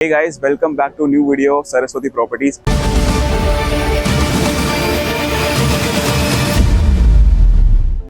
Hey guys, welcome back to a new video of Saraswati Properties.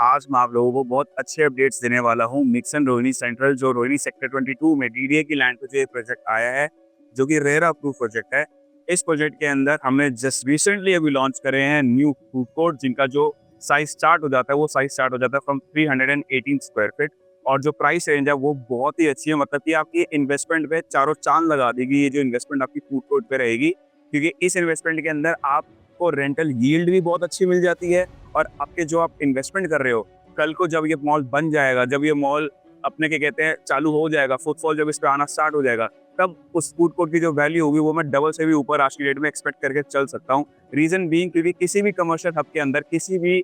आज मैं आप लोगों को बहुत अच्छे अपडेट्स देने वाला हूँ मिक्सन रोहिणी सेंट्रल, जो रोहिणी सेक्टर 22 में डीडीए की लैंड पे जो ये प्रोजेक्ट आया है, जो कि रेरा अप्रूव प्रोजेक्ट है। इस प्रोजेक्ट के अंदर हमने जस्ट रिसेंटली अभी लॉन्च करे हैं न्यू फूड कोर्ट, जिनका जो साइज स्टार्ट हो जाता है वो साइज स्टार्ट हो जाता है फ्रॉम 318 स्क्वायर फीट, और जो प्राइस रेंज है वो बहुत ही अच्छी है। मतलब कि आपकी इन्वेस्टमेंट पे चारों चांद लगा देगी ये जो इन्वेस्टमेंट आपकी फूड कोर्ट पे रहेगी, क्योंकि इस इन्वेस्टमेंट के अंदर आपको रेंटल यील्ड भी बहुत अच्छी मिल जाती है। और आपके जो आप इन्वेस्टमेंट कर रहे हो, कल को जब ये मॉल बन जाएगा, जब ये मॉल अपने क्या कहते हैं चालू हो जाएगा, फुटफॉल जब इस पे आना स्टार्ट हो जाएगा, तब उस फूड कोर्ट की जो वैल्यू होगी वो मैं डबल से भी ऊपर आज की डेट में एक्सपेक्ट करके चल सकता हूँ। रीजन बीइंग क्योंकि किसी भी कमर्शियल हब के अंदर, किसी भी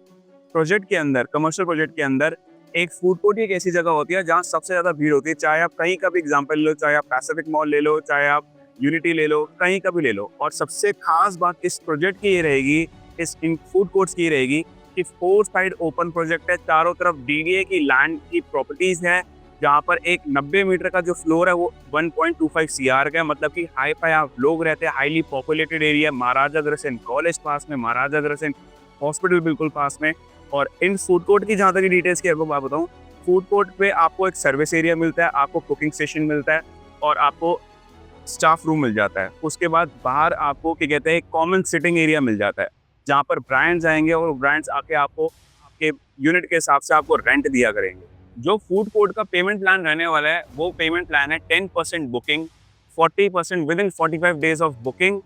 प्रोजेक्ट के अंदर, कमर्शियल प्रोजेक्ट के अंदर एक फूड कोर्ट एक ऐसी जगह होती है जहाँ सबसे ज्यादा भीड़ होती है। चाहे आप कहीं का भी एग्जाम्पल लो, चाहे आप पैसिफिक मॉल ले लो, चाहे आप यूनिटी ले लो, कहीं का भी ले लो। और सबसे खास बात इस प्रोजेक्ट की ये रहेगी, इस इन फूड कोर्ट्स की रहेगी कि 4 साइड ओपन प्रोजेक्ट है, चारों तरफ डीडीए की लैंड की प्रॉपर्टीज है, जहाँ पर एक 90 मीटर का जो फ्लोर है वो 1.25 सीआर का है। मतलब कि हाई फाई आप लोग रहते हैं, highly populated area, Maharaja Agrasen college pass में, महाराजा अग्रसेन हॉस्पिटल बिल्कुल पास में। और इन फूड कोर्ट की जहाँ तक डिटेल्स की आपको बात बताऊँ, फूड कोर्ट पे आपको एक सर्विस एरिया मिलता है, आपको कुकिंग स्टेशन मिलता है, और आपको स्टाफ रूम मिल जाता है। उसके बाद बाहर आपको क्या कहते हैं कॉमन सिटिंग एरिया मिल जाता है, जहाँ पर ब्रांड्स आएंगे और ब्रांड्स आके आपको आपके यूनिट के हिसाब से आपको रेंट दिया करेंगे। जो फूड कोर्ट का पेमेंट प्लान रहने वाला है वो पेमेंट प्लान है 10% booking, 40% with in 45 days of booking,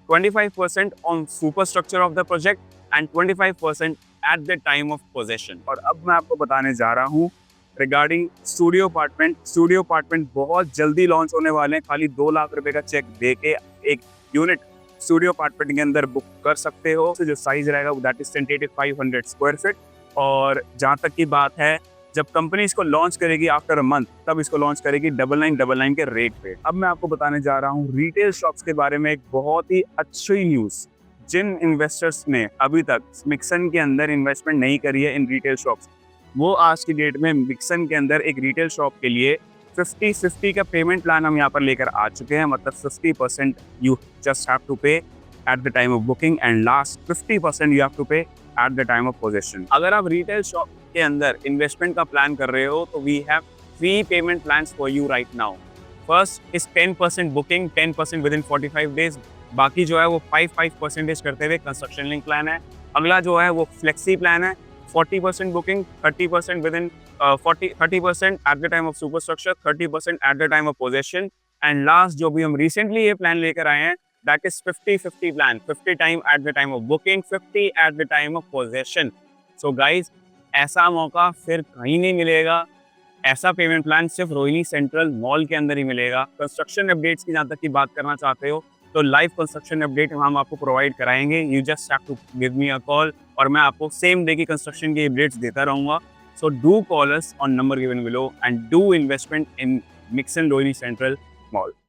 25% on super structure of the project and 25% eight the time of possession. और अब मैं आपको बताने जा रहा हूँ recording studio apartment. Studio apartment बहुत जल्दी लॉन्च होने वाले हैं। खाली 2 लाख रुपए का चेक दे के एक यूनिट स्टूडियो अपार्टमेंट के अंदर बुक कर सकते हो। जो साइज रहेगा दैट इज 500 स्क्वायर फीट। और जहाँ तक की बात है, जब कंपनी इसको लॉन्च करेगी आफ्टर अ मंथ, तब इसको लॉन्च करेगी 9999 के रेट पे। अब मैं आपको बताने जा रहा हूँ रिटेल शॉप्स के बारे में एक बहुत ही अच्छी न्यूज़। जिन इन्वेस्टर्स ने अभी तक मिक्सन के अंदर इन्वेस्टमेंट नहीं करी है इन रिटेल शॉप्स, वो आज की डेट में मिक्सन के अंदर एक रिटेल शॉप के लिए 50-50 का पेमेंट प्लान हम यहाँ पर लेकर आ चुके हैं। मतलब 50% you just have to pay at the time of booking and last 50% you have to pay at the time of possession. अगर आप रिटेल शॉप के अंदर इन्वेस्टमेंट का प्लान कर रहे हो तो we have 3 payment plans for you right now. First is 10% booking, 10% within 45 days. बाकी जो है वो 5% करते हुए कंस्ट्रक्शन लिंक प्लान है। अगला जो है वो फ्लेक्सी प्लान है, 40% booking, 30% with in 30% eight the time of super structure, 30% eight the time of possession, and last जो भी हम रिसेंटली ये प्लान लेकर आए हैं that is 50-50 plan, 50 time eight the time of booking, 50 eight the time of possession. So guys, ऐसा मौका फिर कहीं नहीं मिलेगा। ऐसा पेमेंट प्लान सिर्फ रोहिणी सेंट्रल मॉल के अंदर ही मिलेगा। कंस्ट्रक्शन अपडेट्स की जहाँ तक की बात करना चाहते हो तो लाइव कंस्ट्रक्शन अपडेट हम आपको प्रोवाइड कराएंगे। You just have to give me a call और मैं आपको सेम डे की कंस्ट्रक्शन की अपडेट्स देता रहूंगा। So do call us on number given below and do investment in Mixon Rohini central mall.